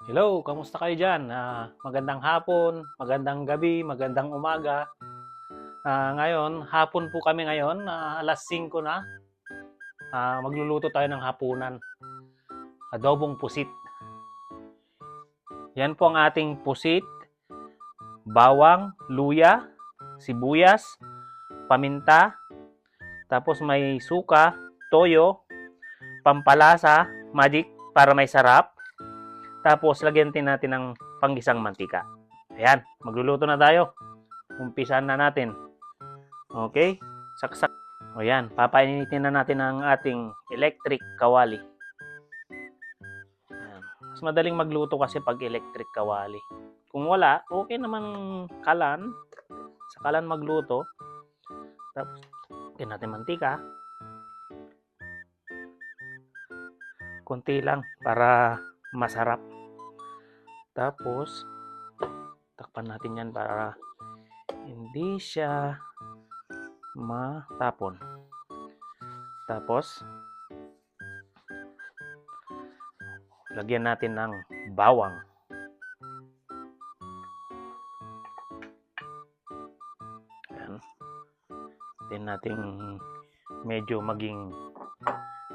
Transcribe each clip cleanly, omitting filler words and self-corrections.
Hello, kamusta kayo dyan? Magandang hapon, magandang gabi, magandang umaga. Ngayon, hapon po kami ngayon, alas 5 na. Magluluto tayo ng hapunan, adobong pusit. Yan po ang ating pusit, bawang, luya, sibuyas, paminta, tapos may suka, toyo, pampalasa, magic para may sarap. Tapos lagyan din natin ng panggisang mantika. Ayan, magluluto na tayo. Umpisan na natin. Okay? Saksak. O yan, papainitin na natin ang ating electric kawali. Ayan. Mas madaling magluto kasi pag electric kawali. Kung wala, okay naman kalan. Sa kalan magluto. Tapos, lagyan natin mantika. Konti lang para masarap. Tapos, takpan natin yan para hindi siya matapon. Tapos, lagyan natin ng bawang. Ayan. Then natin medyo maging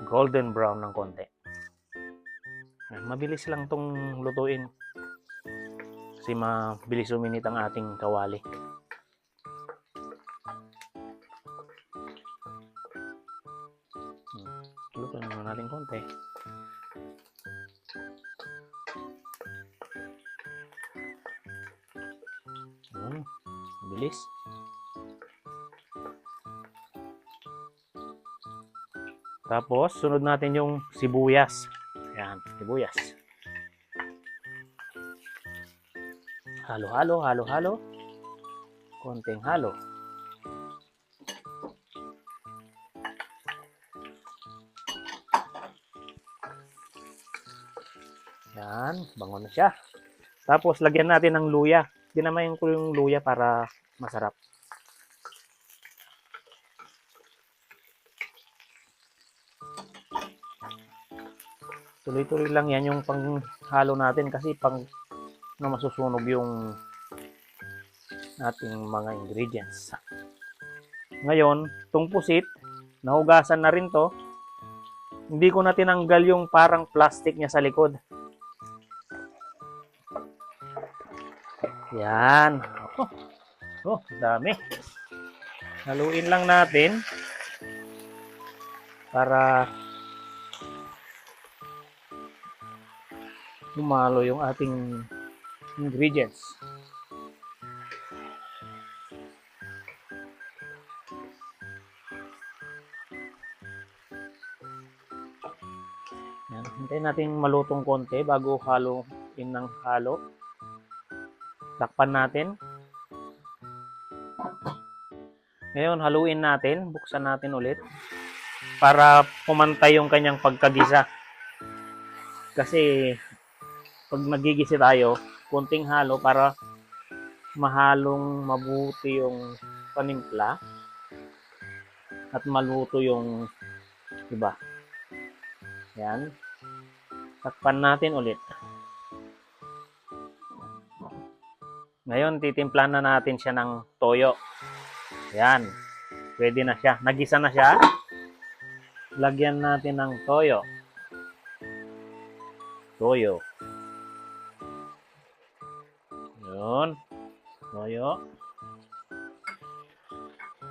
golden brown ng konti. Ayan. Mabilis lang tong lutuin. Kasi mabilis uminit ang ating kawali. Lutuin naman natin konti. Mabilis. Tapos, sunod natin yung sibuyas. Ayan, sibuyas. Halo-halo, halo-halo. Konting halo. Yan, bango na siya. Tapos, lagyan natin ng luya. Dinamayin ko yung luya para masarap. Tuloy-tuloy lang yan yung panghalo natin kasi pang na masusunog yung ating mga ingredients. Ngayon, itong pusit, nahugasan na rin to. Hindi ko na tinanggal yung parang plastic niya sa likod. Yan. Dami. Haluin lang natin para lumalo yung ating ingredients. Yan. Hintayin natin malutong konti bago haluin ng halo. Takpan natin. Ngayon, haluin natin. Buksan natin ulit para pumantay yung kanyang pagkagisa. Kasi pag nagigisa tayo, konting halo para mahalong mabuti yung panimpla at maluto yung iba. Yan. Takpan natin ulit. Ngayon, titimplahan na natin siya ng toyo. Yan. Pwede na siya. Nagisa na siya. Lagyan natin ng toyo. Toyo. Yun. Toyo.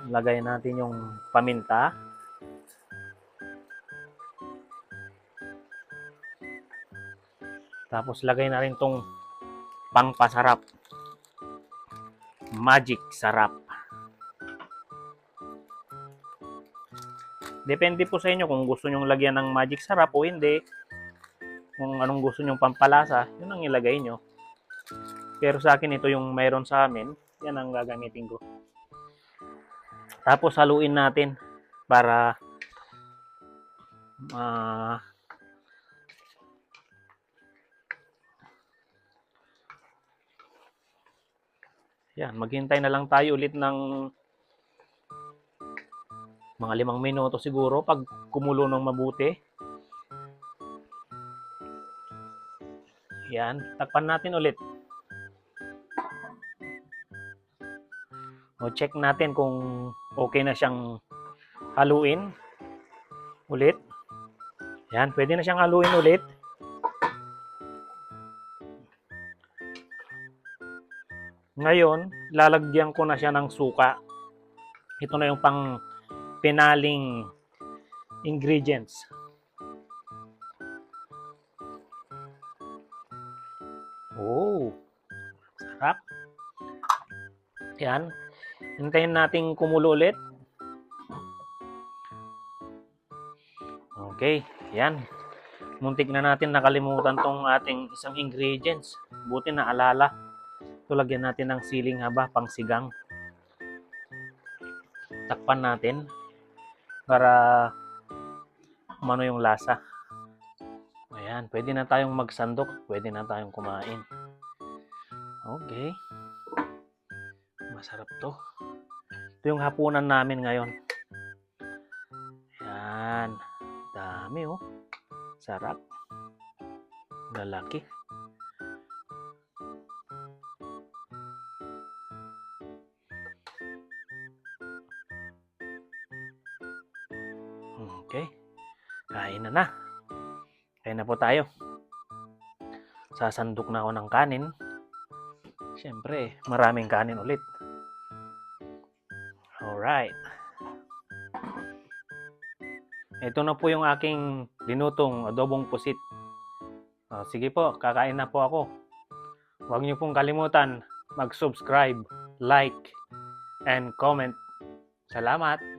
Lagay natin yung paminta. Tapos lagay na rin tong pangpasarap. Magic sarap. Depende po sa inyo kung gusto nyong lagyan ng magic sarap o hindi. Kung anong gusto nyong pampalasa, yun ang ilagay nyo. Pero sa akin, ito yung mayroon sa amin. Yan ang gagamitin ko. Tapos haluin natin para yan, maghintay na lang tayo ulit ng mga 5 minuto siguro pag kumulo ng mabuti. Yan, takpan natin ulit. O check natin kung okay na siyang haluin ulit. Yan, pwede na siyang haluin ulit. Ngayon, lalagyan ko na siya ng suka. Ito na yung pang pinaling ingredients. Oh, sarap. Yan. Hintayin natin kumulo ulit. Okay, yan. Muntik na natin nakalimutan tong ating isang ingredients. Buti na alala. Ito, lagyan natin ng siling haba, pang sigang. Takpan natin para umano yung lasa. Ayan, pwede na tayong magsandok. Pwede na tayong kumain. Okay. Masarap to. Ito yung hapunan namin ngayon. Yan. Dami oh. Sarap. Lalaki. Okay. Kain na. Kain na po tayo. Sasandok na ako ng kanin. Siyempre, maraming kanin ulit. Alright. Ito na po yung aking linutong adobong pusit. Sige po, kakain na po ako. Huwag niyo pong kalimutan mag-subscribe, like, and comment. Salamat!